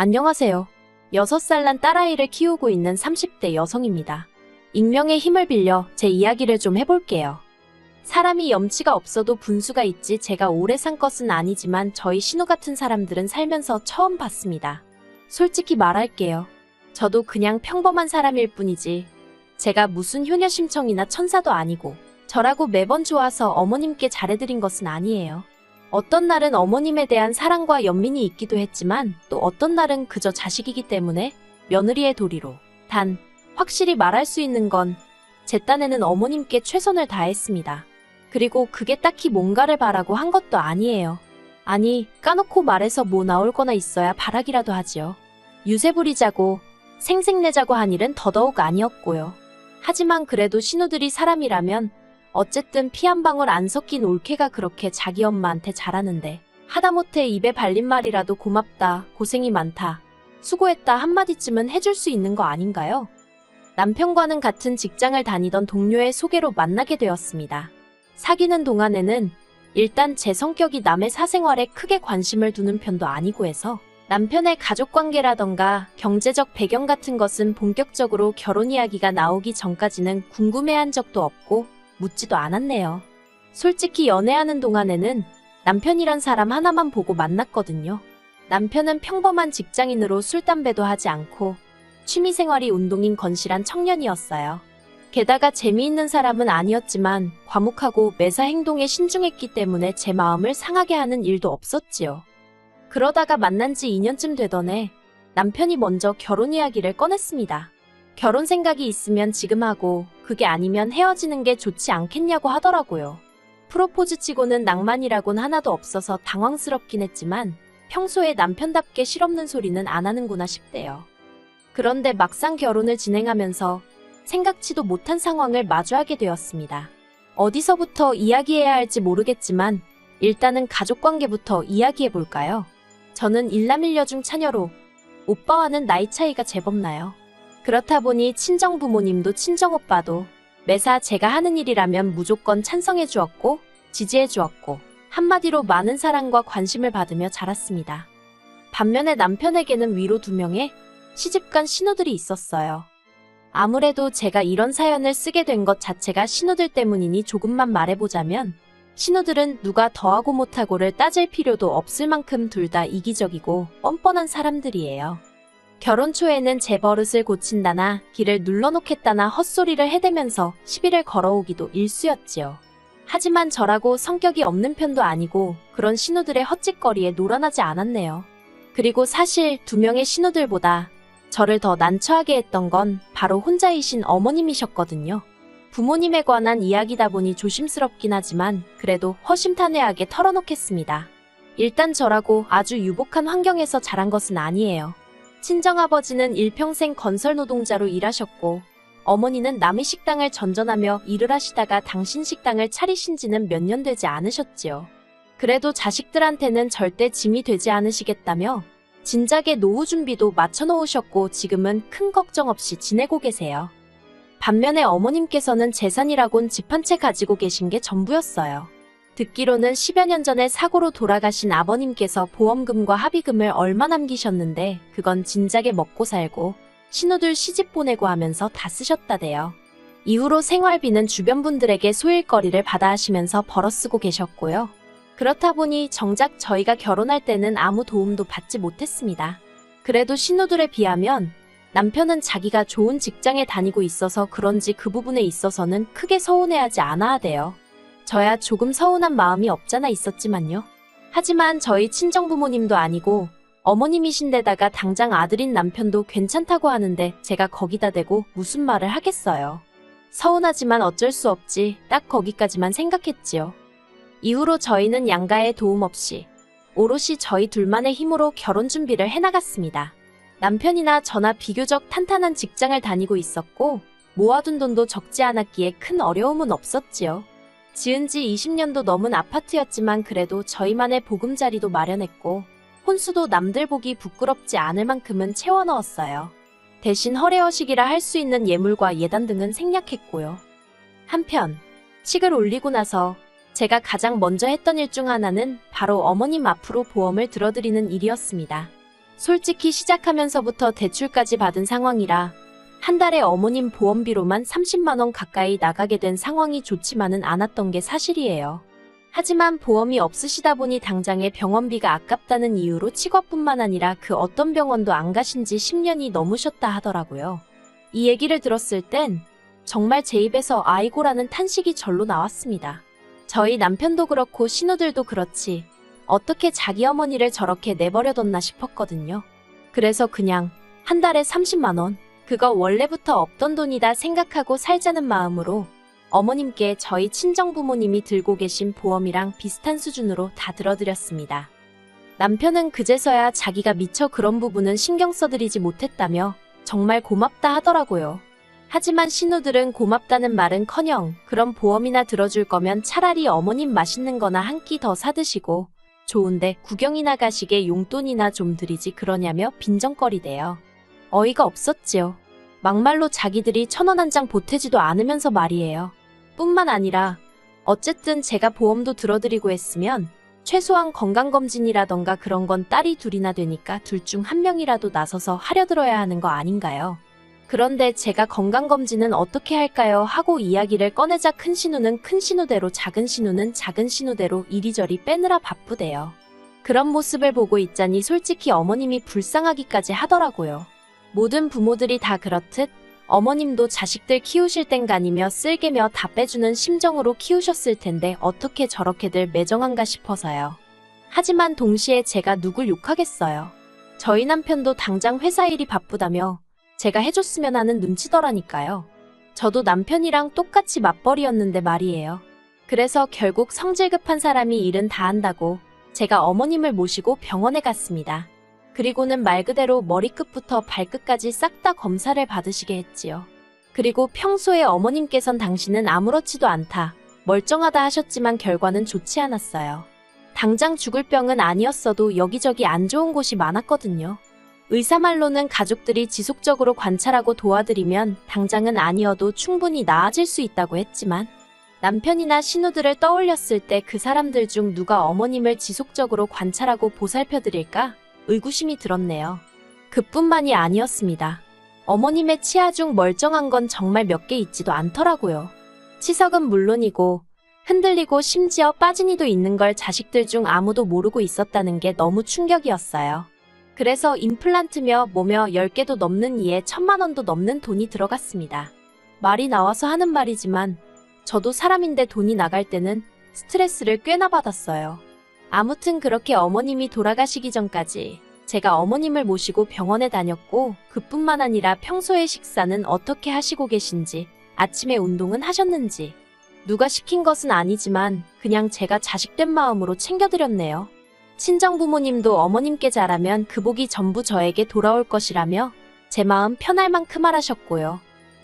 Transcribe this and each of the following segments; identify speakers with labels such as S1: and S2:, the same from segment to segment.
S1: 안녕하세요. 6살 난 딸아이를 키우고 있는 30대 여성입니다. 익명의 힘을 빌려 제 이야기를 좀 해볼게요. 사람이 염치가 없어도 분수가 있지 제가 오래 산 것은 아니지만 저희 신우 같은 사람들은 살면서 처음 봤습니다. 솔직히 말할게요. 저도 그냥 평범한 사람일 뿐이지 제가 무슨 효녀심청이나 천사도 아니고 저라고 매번 좋아서 어머님께 잘해드린 것은 아니에요. 어떤 날은 어머님에 대한 사랑과 연민이 있기도 했지만 또 어떤 날은 그저 자식이기 때문에 며느리의 도리로. 단, 확실히 말할 수 있는 건 제 딴에는 어머님께 최선을 다했습니다. 그리고 그게 딱히 뭔가를 바라고 한 것도 아니에요. 아니, 까놓고 말해서 뭐 나올 거나 있어야 바라기라도 하지요. 유세 부리자고 생색내자고 한 일은 더더욱 아니었고요. 하지만 그래도 신우들이 사람이라면 어쨌든 피 한 방울 안 섞인 올케가 그렇게 자기 엄마한테 잘하는데 하다못해 입에 발린 말이라도 고맙다, 고생이 많다, 수고했다 한마디쯤은 해줄 수 있는 거 아닌가요? 남편과는 같은 직장을 다니던 동료의 소개로 만나게 되었습니다. 사귀는 동안에는 일단 제 성격이 남의 사생활에 크게 관심을 두는 편도 아니고 해서 남편의 가족관계라던가 경제적 배경 같은 것은 본격적으로 결혼 이야기가 나오기 전까지는 궁금해한 적도 없고 묻지도 않았네요. 솔직히 연애하는 동안에는 남편이란 사람 하나만 보고 만났거든요. 남편은 평범한 직장인으로 술, 담배도 하지 않고 취미생활이 운동인 건실한 청년이었어요. 게다가 재미있는 사람은 아니었지만 과묵하고 매사 행동에 신중했기 때문에 제 마음을 상하게 하는 일도 없었지요. 그러다가 만난 지 2년쯤 되던 해 남편이 먼저 결혼 이야기를 꺼냈습니다. 결혼 생각이 있으면 지금 하고 그게 아니면 헤어지는 게 좋지 않겠냐고 하더라고요. 프로포즈 치고는 낭만이라곤 하나도 없어서 당황스럽긴 했지만 평소에 남편답게 실없는 소리는 안 하는구나 싶대요. 그런데 막상 결혼을 진행하면서 생각지도 못한 상황을 마주하게 되었습니다. 어디서부터 이야기해야 할지 모르겠지만 일단은 가족관계부터 이야기해볼까요? 저는 일남일녀 중 차녀로 오빠와는 나이 차이가 제법 나요. 그렇다 보니 친정부모님도 친정오빠도 매사 제가 하는 일이라면 무조건 찬성해 주었고 지지해 주었고 한마디로 많은 사랑과 관심을 받으며 자랐습니다. 반면에 남편에게는 위로 2명의 시집간 신우들이 있었어요. 아무래도 제가 이런 사연을 쓰게 된 것 자체가 신우들 때문이니 조금만 말해보자면 신우들은 누가 더하고 못하고를 따질 필요도 없을 만큼 둘 다 이기적이고 뻔뻔한 사람들이에요. 결혼 초에는 제 버릇을 고친다나 길을 눌러놓겠다나 헛소리를 해대면서 시비를 걸어오기도 일쑤였지요. 하지만 저라고 성격이 없는 편도 아니고 그런 신우들의 헛짓거리에 노란하지 않았네요. 그리고 사실 2명의 신우들보다 저를 더 난처하게 했던 건 바로 혼자이신 어머님이셨거든요. 부모님에 관한 이야기다 보니 조심스럽긴 하지만 그래도 허심탄회하게 털어놓겠습니다. 일단 저라고 아주 유복한 환경에서 자란 것은 아니에요. 친정아버지는 일평생 건설 노동자로 일하셨고 어머니는 남의 식당을 전전하며 일을 하시다가 당신 식당을 차리신 지는 몇 년 되지 않으셨지요. 그래도 자식들한테는 절대 짐이 되지 않으시겠다며 진작에 노후 준비도 맞춰놓으셨고 지금은 큰 걱정 없이 지내고 계세요. 반면에 어머님께서는 재산이라곤 집 한 채 가지고 계신 게 전부였어요. 듣기로는 10여 년 전에 사고로 돌아가신 아버님께서 보험금과 합의금을 얼마 남기셨는데 그건 진작에 먹고 살고 신우들 시집 보내고 하면서 다 쓰셨다대요. 이후로 생활비는 주변 분들에게 소일거리를 받아 하시면서 벌어 쓰고 계셨고요. 그렇다 보니 정작 저희가 결혼할 때는 아무 도움도 받지 못했습니다. 그래도 신우들에 비하면 남편은 자기가 좋은 직장에 다니고 있어서 그런지 그 부분에 있어서는 크게 서운해하지 않아야 돼요. 저야 조금 서운한 마음이 없잖아 있었지만요. 하지만 저희 친정부모님도 아니고 어머님이신데다가 당장 아들인 남편도 괜찮다고 하는데 제가 거기다 대고 무슨 말을 하겠어요. 서운하지만 어쩔 수 없지 딱 거기까지만 생각했지요. 이후로 저희는 양가의 도움 없이 오롯이 저희 둘만의 힘으로 결혼 준비를 해나갔습니다. 남편이나 저나 비교적 탄탄한 직장을 다니고 있었고 모아둔 돈도 적지 않았기에 큰 어려움은 없었지요. 지은 지 20년도 넘은 아파트였지만 그래도 저희만의 보금자리도 마련했고 혼수도 남들 보기 부끄럽지 않을 만큼은 채워 넣었어요. 대신 허례허식이라 할 수 있는 예물과 예단 등은 생략했고요. 한편 식을 올리고 나서 제가 가장 먼저 했던 일 중 하나는 바로 어머님 앞으로 보험을 들어드리는 일이었습니다. 솔직히 시작하면서부터 대출까지 받은 상황이라 한 달에 어머님 보험비로만 30만 원 가까이 나가게 된 상황이 좋지만은 않았던 게 사실이에요. 하지만 보험이 없으시다 보니 당장의 병원비가 아깝다는 이유로 치과뿐만 아니라 그 어떤 병원도 안 가신 지 10년이 넘으셨다 하더라고요. 이 얘기를 들었을 땐 정말 제 입에서 아이고라는 탄식이 절로 나왔습니다. 저희 남편도 그렇고 신우들도 그렇지 어떻게 자기 어머니를 저렇게 내버려뒀나 싶었거든요. 그래서 그냥 한 달에 30만 원, 그거 원래부터 없던 돈이다 생각하고 살자는 마음으로 어머님께 저희 친정부모님이 들고 계신 보험이랑 비슷한 수준으로 다 들어드렸습니다. 남편은 그제서야 자기가 미처 그런 부분은 신경 써드리지 못했다며 정말 고맙다 하더라고요. 하지만 신우들은 고맙다는 말은커녕 그런 보험이나 들어줄 거면 차라리 어머님 맛있는 거나 한 끼 더 사드시고 좋은데 구경이나 가시게 용돈이나 좀 드리지 그러냐며 빈정거리대요. 어이가 없었지요. 막말로 자기들이 1,000원 한 장 보태지도 않으면서 말이에요. 뿐만 아니라 어쨌든 제가 보험도 들어드리고 했으면 최소한 건강검진이라던가 그런 건 딸이 둘이나 되니까 둘 중 한 명이라도 나서서 하려들어야 하는 거 아닌가요? 그런데 제가 건강검진은 어떻게 할까요? 하고 이야기를 꺼내자 큰 신우는 큰 신우대로 작은 신우는 작은 신우대로 이리저리 빼느라 바쁘대요. 그런 모습을 보고 있자니 솔직히 어머님이 불쌍하기까지 하더라고요. 모든 부모들이 다 그렇듯 어머님도 자식들 키우실 땐간이며 쓸개며 다 빼주는 심정으로 키우셨을 텐데 어떻게 저렇게들 매정한가 싶어서요. 하지만 동시에 제가 누굴 욕하겠어요. 저희 남편도 당장 회사 일이 바쁘다며 제가 해줬으면 하는 눈치더라니까요. 저도 남편이랑 똑같이 맞벌이였는데 말이에요. 그래서 결국 성질 급한 사람이 일은 다 한다고 제가 어머님을 모시고 병원에 갔습니다. 그리고는 말 그대로 머리끝부터 발끝까지 싹 다 검사를 받으시게 했지요. 그리고 평소에 어머님께선 당신은 아무렇지도 않다, 멀쩡하다 하셨지만 결과는 좋지 않았어요. 당장 죽을 병은 아니었어도 여기저기 안 좋은 곳이 많았거든요. 의사 말로는 가족들이 지속적으로 관찰하고 도와드리면 당장은 아니어도 충분히 나아질 수 있다고 했지만 남편이나 신우들을 떠올렸을 때 그 사람들 중 누가 어머님을 지속적으로 관찰하고 보살펴드릴까? 의구심이 들었네요. 그뿐만이 아니었습니다. 어머님의 치아 중 멀쩡한 건 정말 몇 개 있지도 않더라고요. 치석은 물론이고 흔들리고 심지어 빠진 이도 있는 걸 자식들 중 아무도 모르고 있었다는 게 너무 충격이었어요. 그래서 임플란트며 뭐며 10개도 넘는 이에 1,000만 원도 넘는 돈이 들어갔습니다. 말이 나와서 하는 말이지만 저도 사람인데 돈이 나갈 때는 스트레스를 꽤나 받았어요. 아무튼 그렇게 어머님이 돌아가시기 전까지 제가 어머님을 모시고 병원에 다녔고 그뿐만 아니라 평소에 식사는 어떻게 하시고 계신지, 아침에 운동은 하셨는지 누가 시킨 것은 아니지만 그냥 제가 자식된 마음으로 챙겨드렸네요. 친정부모님도 어머님께 잘하면 그 복이 전부 저에게 돌아올 것이라며 제 마음 편할 만큼 하라셨고요.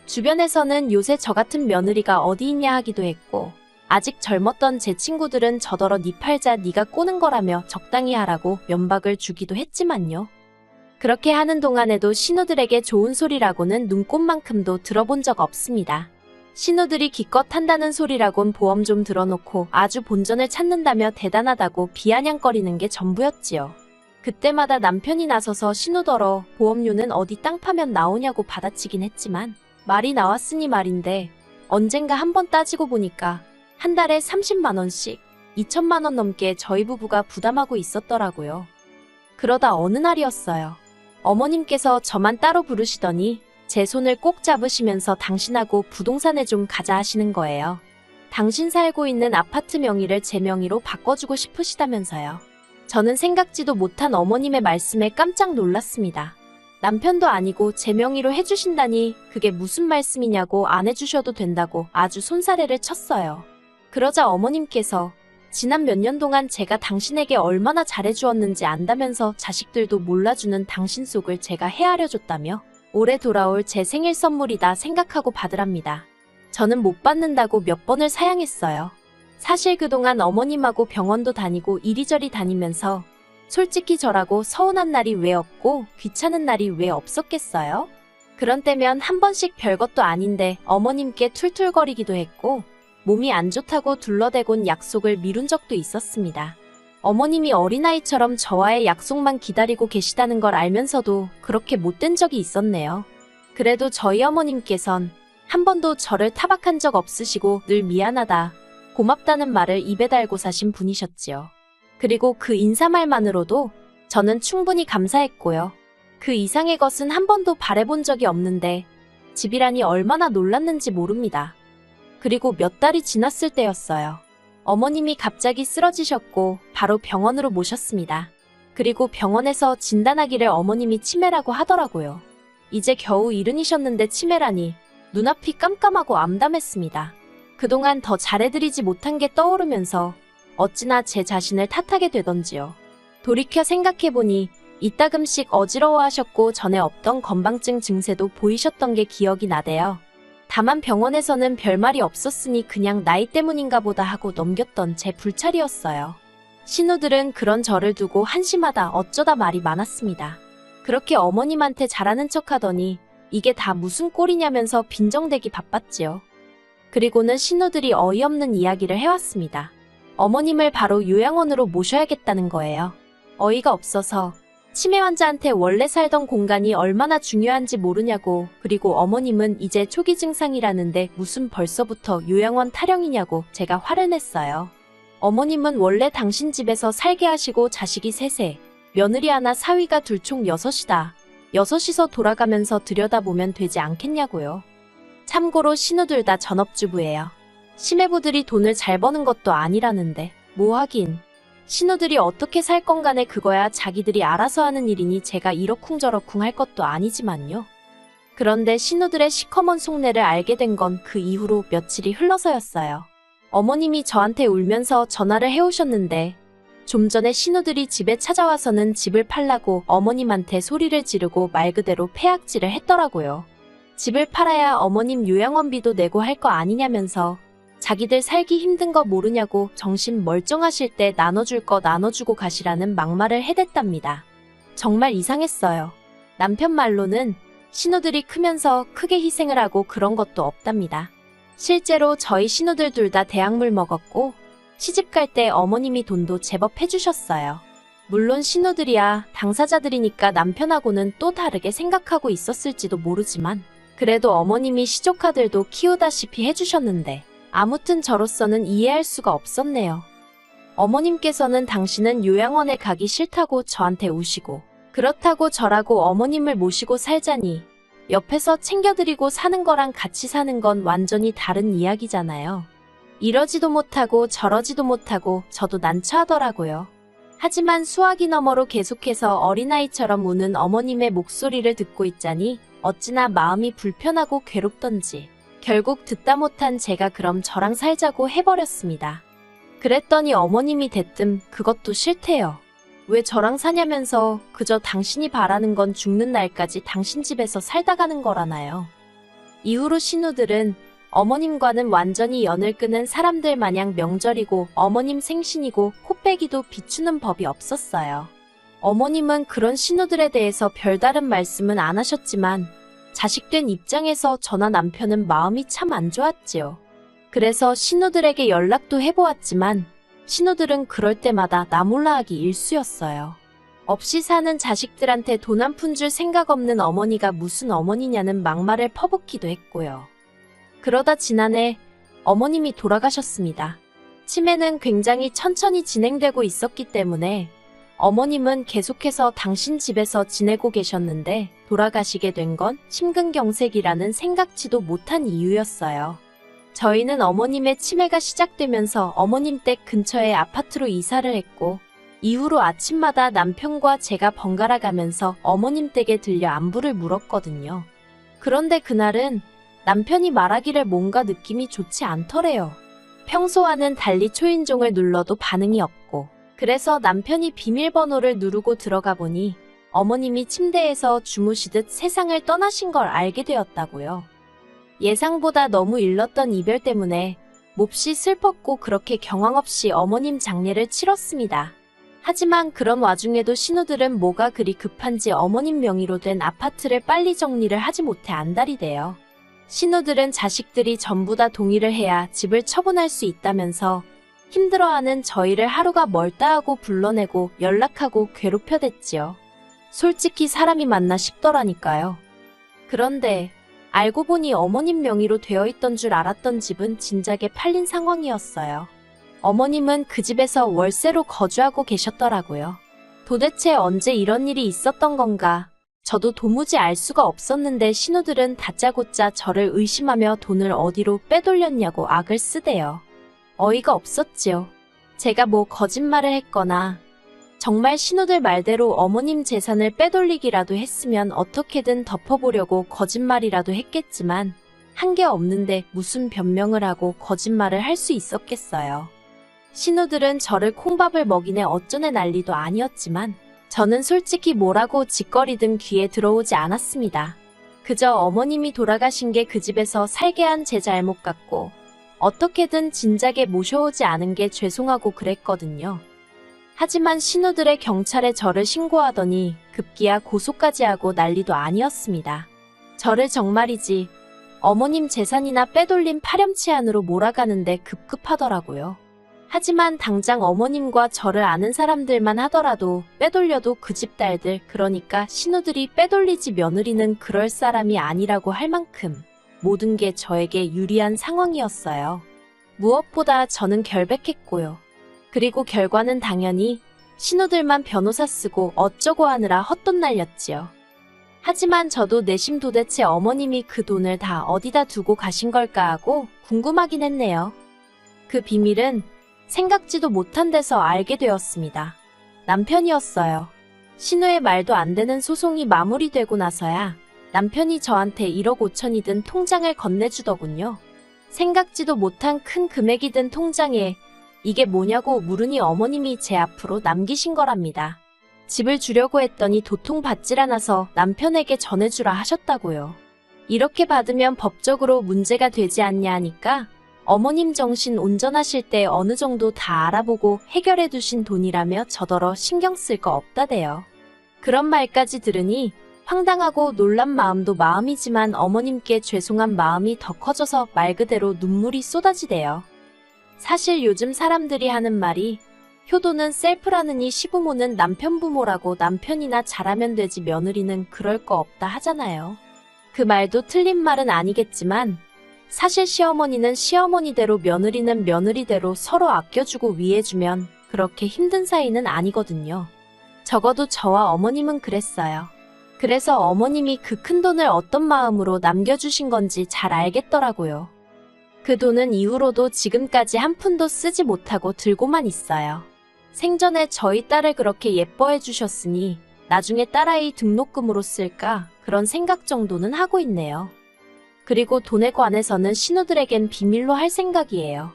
S1: 주변에서는 요새 저 같은 며느리가 어디 있냐 하기도 했고 아직 젊었던 제 친구들은 저더러 니 팔자 니가 꼬는 거라며 적당히 하라고 면박을 주기도 했지만요. 그렇게 하는 동안에도 신우들에게 좋은 소리라고는 눈꼽만큼도 들어본 적 없습니다. 신우들이 기껏 한다는 소리라곤 보험 좀 들어놓고 아주 본전을 찾는다며 대단하다고 비아냥거리는 게 전부였지요. 그때마다 남편이 나서서 신우더러 보험료는 어디 땅 파면 나오냐고 받아치긴 했지만 말이 나왔으니 말인데 언젠가 한번 따지고 보니까 한 달에 30만 원씩 2천만 원 넘게 저희 부부가 부담하고 있었더라고요. 그러다 어느 날이었어요. 어머님께서 저만 따로 부르시더니 제 손을 꼭 잡으시면서 당신하고 부동산에 좀 가자 하시는 거예요. 당신 살고 있는 아파트 명의를 제 명의로 바꿔주고 싶으시다면서요. 저는 생각지도 못한 어머님의 말씀에 깜짝 놀랐습니다. 남편도 아니고 제 명의로 해주신다니 그게 무슨 말씀이냐고 안 해주셔도 된다고 아주 손사래를 쳤어요. 그러자 어머님께서 지난 몇 년 동안 제가 당신에게 얼마나 잘해주었는지 안다면서 자식들도 몰라주는 당신 속을 제가 헤아려줬다며 올해 돌아올 제 생일 선물이다 생각하고 받으랍니다. 저는 못 받는다고 몇 번을 사양했어요. 사실 그동안 어머님하고 병원도 다니고 이리저리 다니면서 솔직히 저라고 서운한 날이 왜 없고 귀찮은 날이 왜 없었겠어요? 그런 때면 한 번씩 별것도 아닌데 어머님께 툴툴거리기도 했고 몸이 안 좋다고 둘러대곤 약속을 미룬 적도 있었습니다. 어머님이 어린아이처럼 저와의 약속만 기다리고 계시다는 걸 알면서도 그렇게 못된 적이 있었네요. 그래도 저희 어머님께선 한 번도 저를 타박한 적 없으시고 늘 미안하다, 고맙다는 말을 입에 달고 사신 분이셨지요. 그리고 그 인사말만으로도 저는 충분히 감사했고요. 그 이상의 것은 한 번도 바라본 적이 없는데 집이라니 얼마나 놀랐는지 모릅니다. 그리고 몇 달이 지났을 때였어요. 어머님이 갑자기 쓰러지셨고 바로 병원으로 모셨습니다. 그리고 병원에서 진단하기를 어머님이 치매라고 하더라고요. 이제 겨우 70이셨는데 치매라니 눈앞이 깜깜하고 암담했습니다. 그동안 더 잘해드리지 못한 게 떠오르면서 어찌나 제 자신을 탓하게 되던지요. 돌이켜 생각해보니 이따금씩 어지러워하셨고 전에 없던 건망증 증세도 보이셨던 게 기억이 나대요. 다만 병원에서는 별말이 없었으니 그냥 나이 때문인가 보다 하고 넘겼던 제 불찰이었어요. 신우들은 그런 저를 두고 한심하다 어쩌다 말이 많았습니다. 그렇게 어머님한테 잘하는 척하더니 이게 다 무슨 꼴이냐면서 빈정대기 바빴지요. 그리고는 신우들이 어이없는 이야기를 해왔습니다. 어머님을 바로 요양원으로 모셔야겠다는 거예요. 어이가 없어서 치매 환자한테 원래 살던 공간이 얼마나 중요한지 모르냐고, 그리고 어머님은 이제 초기 증상이라는데 무슨 벌써부터 요양원 타령이냐고 제가 화를 냈어요. 어머님은 원래 당신 집에서 살게 하시고 자식이 셋에 며느리 하나 사위가 둘 총 6이다. 6이서 돌아가면서 들여다보면 되지 않겠냐고요. 참고로 신우들 다 전업주부예요. 시매부들이 돈을 잘 버는 것도 아니라는데 뭐 하긴. 신우들이 어떻게 살 건 간에 그거야 자기들이 알아서 하는 일이니 제가 이러쿵저러쿵 할 것도 아니지만요. 그런데 신우들의 시커먼 속내를 알게 된 건 그 이후로 며칠이 흘러서였어요. 어머님이 저한테 울면서 전화를 해오셨는데 좀 전에 신우들이 집에 찾아와서는 집을 팔라고 어머님한테 소리를 지르고 말 그대로 폐악질을 했더라고요. 집을 팔아야 어머님 요양원비도 내고 할 거 아니냐면서 자기들 살기 힘든 거 모르냐고 정신 멀쩡하실 때 나눠줄 거 나눠주고 가시라는 막말을 해댔답니다. 정말 이상했어요. 남편 말로는 신우들이 크면서 크게 희생을 하고 그런 것도 없답니다. 실제로 저희 신우들 둘 다 대학물 먹었고 시집갈 때 어머님이 돈도 제법 해주셨어요. 물론 신우들이야 당사자들이니까 남편하고는 또 다르게 생각하고 있었을지도 모르지만 그래도 어머님이 시조카들도 키우다시피 해주셨는데 아무튼 저로서는 이해할 수가 없었네요. 어머님께서는 당신은 요양원에 가기 싫다고 저한테 우시고 그렇다고 저라고 어머님을 모시고 살자니 옆에서 챙겨드리고 사는 거랑 같이 사는 건 완전히 다른 이야기잖아요. 이러지도 못하고 저러지도 못하고 저도 난처하더라고요. 하지만 수화기 너머로 계속해서 어린아이처럼 우는 어머님의 목소리를 듣고 있자니 어찌나 마음이 불편하고 괴롭던지 결국 듣다 못한 제가 그럼 저랑 살자고 해버렸습니다. 그랬더니 어머님이 대뜸 그것도 싫대요. 왜 저랑 사냐면서 그저 당신이 바라는 건 죽는 날까지 당신 집에서 살다 가는 거라나요. 이후로 신우들은 어머님과는 완전히 연을 끊은 사람들 마냥 명절이고 어머님 생신이고 코빼기도 비추는 법이 없었어요. 어머님은 그런 신우들에 대해서 별다른 말씀은 안 하셨지만 자식된 입장에서 저나 남편은 마음이 참 안 좋았지요. 그래서 신우들에게 연락도 해보았지만 신우들은 그럴 때마다 나 몰라 하기 일쑤였어요. 없이 사는 자식들한테 돈 한 푼 줄 생각 없는 어머니가 무슨 어머니냐는 막말을 퍼붓기도 했고요. 그러다 지난해 어머님이 돌아가셨습니다. 치매는 굉장히 천천히 진행되고 있었기 때문에 어머님은 계속해서 당신 집에서 지내고 계셨는데 돌아가시게 된 건 심근경색이라는 생각지도 못한 이유였어요. 저희는 어머님의 치매가 시작되면서 어머님 댁 근처의 아파트로 이사를 했고 이후로 아침마다 남편과 제가 번갈아 가면서 어머님 댁에 들려 안부를 물었거든요. 그런데 그날은 남편이 말하기를 뭔가 느낌이 좋지 않더래요. 평소와는 달리 초인종을 눌러도 반응이 없고 그래서 남편이 비밀번호를 누르고 들어가 보니 어머님이 침대에서 주무시듯 세상을 떠나신 걸 알게 되었다고요. 예상보다 너무 일렀던 이별 때문에 몹시 슬펐고 그렇게 경황 없이 어머님 장례를 치렀습니다. 하지만 그런 와중에도 신우들은 뭐가 그리 급한지 어머님 명의로 된 아파트를 빨리 정리를 하지 못해 안달이대요. 신우들은 자식들이 전부 다 동의를 해야 집을 처분할 수 있다면서 힘들어하는 저희를 하루가 멀다 하고 불러내고 연락하고 괴롭혀댔지요. 솔직히 사람이 맞나 싶더라니까요. 그런데 알고 보니 어머님 명의로 되어 있던 줄 알았던 집은 진작에 팔린 상황이었어요. 어머님은 그 집에서 월세로 거주하고 계셨더라고요. 도대체 언제 이런 일이 있었던 건가? 저도 도무지 알 수가 없었는데 신우들은 다짜고짜 저를 의심하며 돈을 어디로 빼돌렸냐고 악을 쓰대요. 어이가 없었지요. 제가 뭐 거짓말을 했거나 정말 신우들 말대로 어머님 재산을 빼돌리기라도 했으면 어떻게든 덮어보려고 거짓말이라도 했겠지만 한 게 없는데 무슨 변명을 하고 거짓말을 할 수 있었겠어요. 신우들은 저를 콩밥을 먹이네 어쩌네 난리도 아니었지만 저는 솔직히 뭐라고 짓거리든 귀에 들어오지 않았습니다. 그저 어머님이 돌아가신 게 그 집에서 살게 한 제 잘못 같고 어떻게든 진작에 모셔오지 않은 게 죄송하고 그랬거든요. 하지만 신우들의 경찰에 저를 신고하더니 급기야 고소까지 하고 난리도 아니었습니다. 저를 정말이지 어머님 재산이나 빼돌림 파렴치 안으로 몰아가는데 급급하더라고요. 하지만 당장 어머님과 저를 아는 사람들만 하더라도 빼돌려도 그 집 딸들, 그러니까 신우들이 빼돌리지 며느리는 그럴 사람이 아니라고 할 만큼 모든 게 저에게 유리한 상황이었어요. 무엇보다 저는 결백했고요. 그리고 결과는 당연히 신우들만 변호사 쓰고 어쩌고 하느라 헛돈 날렸지요. 하지만 저도 내심 도대체 어머님이 그 돈을 다 어디다 두고 가신 걸까 하고 궁금하긴 했네요. 그 비밀은 생각지도 못한 데서 알게 되었습니다. 남편이었어요. 신우의 말도 안 되는 소송이 마무리되고 나서야 남편이 저한테 1억 5천이 든 통장을 건네주더군요. 생각지도 못한 큰 금액이 든 통장에 이게 뭐냐고 물으니 어머님이 제 앞으로 남기신 거랍니다. 집을 주려고 했더니 도통 받질 않아서 남편에게 전해주라 하셨다고요. 이렇게 받으면 법적으로 문제가 되지 않냐 하니까 어머님 정신 온전하실 때 어느 정도 다 알아보고 해결해 두신 돈이라며 저더러 신경 쓸 거 없다대요. 그런 말까지 들으니 황당하고 놀란 마음도 마음이지만 어머님께 죄송한 마음이 더 커져서 말 그대로 눈물이 쏟아지대요. 사실 요즘 사람들이 하는 말이 효도는 셀프라느니 시부모는 남편 부모라고 남편이나 잘하면 되지 며느리는 그럴 거 없다 하잖아요. 그 말도 틀린 말은 아니겠지만 사실 시어머니는 시어머니대로 며느리는 며느리대로 서로 아껴주고 위해주면 그렇게 힘든 사이는 아니거든요. 적어도 저와 어머님은 그랬어요. 그래서 어머님이 그 큰 돈을 어떤 마음으로 남겨주신 건지 잘 알겠더라고요. 그 돈은 이후로도 지금까지 한 푼도 쓰지 못하고 들고만 있어요. 생전에 저희 딸을 그렇게 예뻐해 주셨으니 나중에 딸아이 등록금으로 쓸까 그런 생각 정도는 하고 있네요. 그리고 돈에 관해서는 신우들에겐 비밀로 할 생각이에요.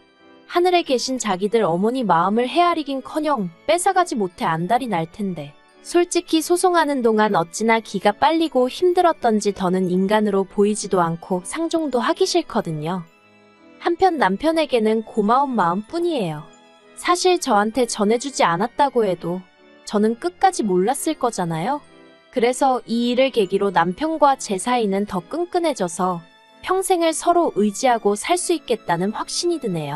S1: 하늘에 계신 자기들 어머니 마음을 헤아리긴커녕 뺏어가지 못해 안달이 날 텐데. 솔직히 소송하는 동안 어찌나 기가 빨리고 힘들었던지 더는 인간으로 보이지도 않고 상종도 하기 싫거든요. 한편 남편에게는 고마운 마음뿐이에요. 사실 저한테 전해주지 않았다고 해도 저는 끝까지 몰랐을 거잖아요. 그래서 이 일을 계기로 남편과 제 사이는 더 끈끈해져서 평생을 서로 의지하고 살 수 있겠다는 확신이 드네요.